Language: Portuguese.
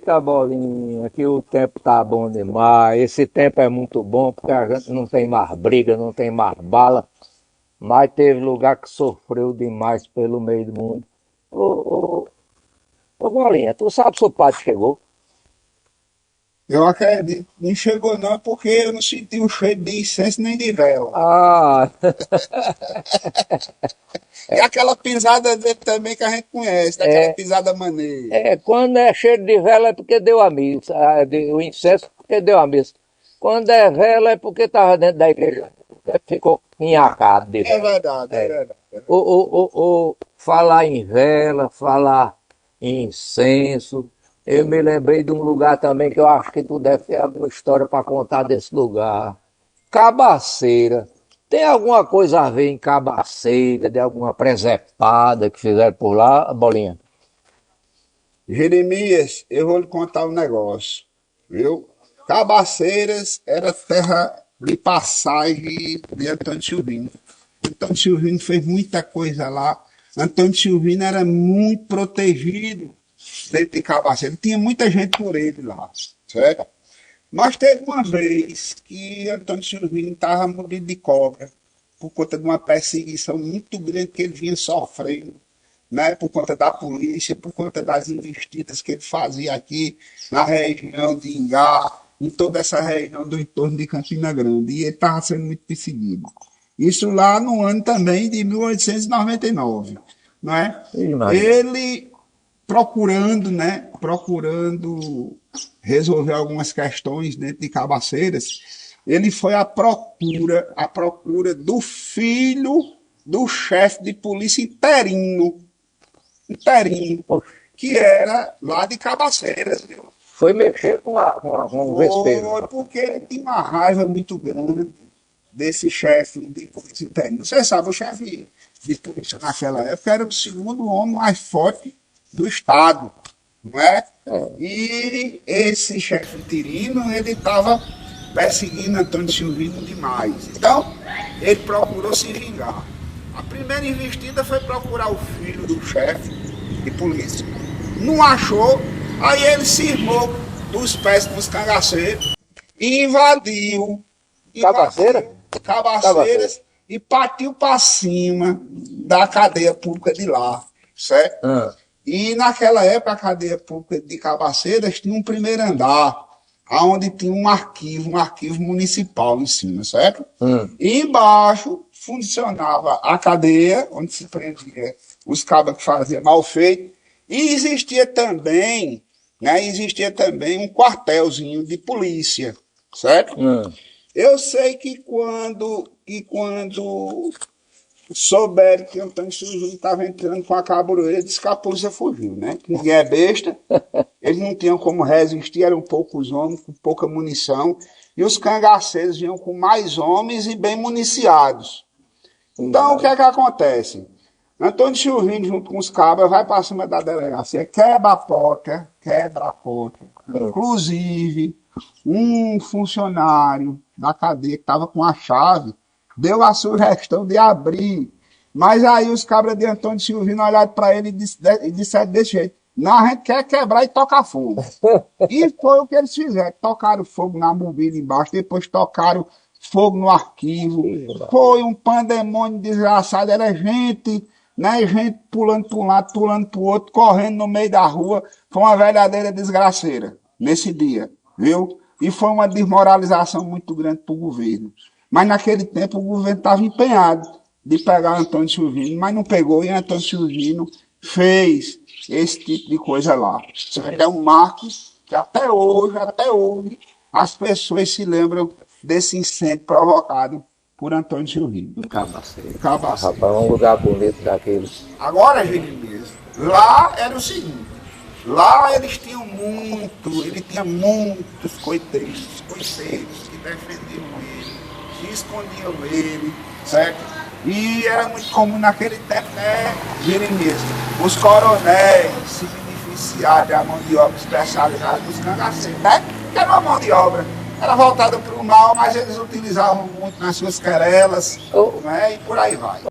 Eita, Bolinha, que o tempo tá bom demais. Esse tempo é muito bom porque a gente não tem mais briga, não tem mais bala, mas teve lugar que sofreu demais pelo meio do mundo. Ô, ô, ô Bolinha, tu sabe se o padre chegou? Eu acredito, não chegou não, porque eu não senti o cheiro de incenso nem de vela. Ah, E aquela pisada dele também que a gente conhece, daquela é, pisada maneira. quando é cheiro de vela é porque deu a missa, o incenso porque deu a missa. Quando é vela é porque tava dentro da igreja, ficou enhacado de É vela. verdade, é É. verdade. Falar em vela, falar em incenso. Eu me lembrei de um lugar também que eu acho que tu deve ter alguma história para contar desse lugar. Cabaceira. Tem alguma coisa a ver em Cabaceira, de alguma presepada que fizeram por lá, Bolinha? Jeremias, eu vou lhe contar um negócio, viu? Cabaceiras era terra de passagem de Antônio Silvino. Antônio Silvino fez muita coisa lá. Antônio Silvino era muito protegido dentro de Cabaceiras. Tinha muita gente por ele lá, certo? Mas teve uma vez que Antônio Silvino estava mordido de cobra por conta de uma perseguição muito grande que ele vinha sofrendo, né, por conta da polícia, por conta das investidas que ele fazia aqui na região de Ingá, em toda essa região do entorno de Campina Grande. E ele estava sendo muito perseguido. Isso lá no ano também de 1899, não é? Ih, Maria. Ele procurando, né, procurando resolver algumas questões dentro de Cabaceiras, ele foi à procura do filho do chefe de polícia interino, que era lá de Cabaceiras, viu? Foi mexer com um vespeiro. Foi porque ele tinha uma raiva muito grande desse chefe de polícia interino. Você sabe, o chefe de polícia naquela época era o segundo homem mais forte do Estado, não é? E esse chefe interino, ele estava perseguindo Antônio Silvino demais. Então, ele procurou se vingar. A primeira investida foi procurar o filho do chefe de polícia. Não achou, aí ele cismou dos pés dos cangaceiros e Cabaceira? Cabaceira. Cabaceiras e partiu para cima da cadeia pública de lá, certo? Ah, E naquela época a cadeia pública de Cabaceiras tinha um primeiro andar, onde tinha um arquivo municipal em cima, certo? E embaixo funcionava a cadeia, onde se prendia os cabas que faziam mal feito, e existia também um quartelzinho de polícia, certo? ah. Eu sei que quando souberam que Antônio Silvino estava entrando com a caburoeira, disse que a polícia fugiu, né? Que ninguém é besta, eles não tinham como resistir, eram poucos homens, com pouca munição, e os cangaceiros vinham com mais homens e bem municiados. Então, o que é que acontece? Antônio Silvino, junto com os cabras, vai para cima da delegacia, quebra a porta. Inclusive, um funcionário da cadeia que estava com a chave deu a sugestão de abrir. Mas aí os cabras de Antônio Silvino olharam para ele e disseram desse jeito: não, a gente quer quebrar e tocar fogo. E foi o que eles fizeram. Tocaram fogo na mobília embaixo, depois tocaram fogo no arquivo. Foi um pandemônio desgraçado. Era gente, né? Gente pulando para um lado, pulando para o outro, correndo no meio da rua. Foi uma verdadeira desgraceira nesse dia, viu? E foi uma desmoralização muito grande para o governo. Mas naquele tempo o governo estava empenhado de pegar Antônio Silvino, mas não pegou, e Antônio Silvino fez esse tipo de coisa lá. Isso é um marco que até hoje, as pessoas se lembram desse incêndio provocado por Antônio Silvino. Cabaceira. Cabaceiro. Rapaz, é um lugar bonito daqueles. Agora, Jeremias, lá era o seguinte, lá ele tinha muitos coiteiros que defendiam ele, que escondiam ele, certo? E era muito comum naquele tempo, né, Jeremias, os coronéis se beneficiarem da mão de obra especializada dos cangaceiros, né? Que era uma mão de obra, era voltada para o mal, mas eles utilizavam muito nas suas querelas, Ô, né? E por aí vai.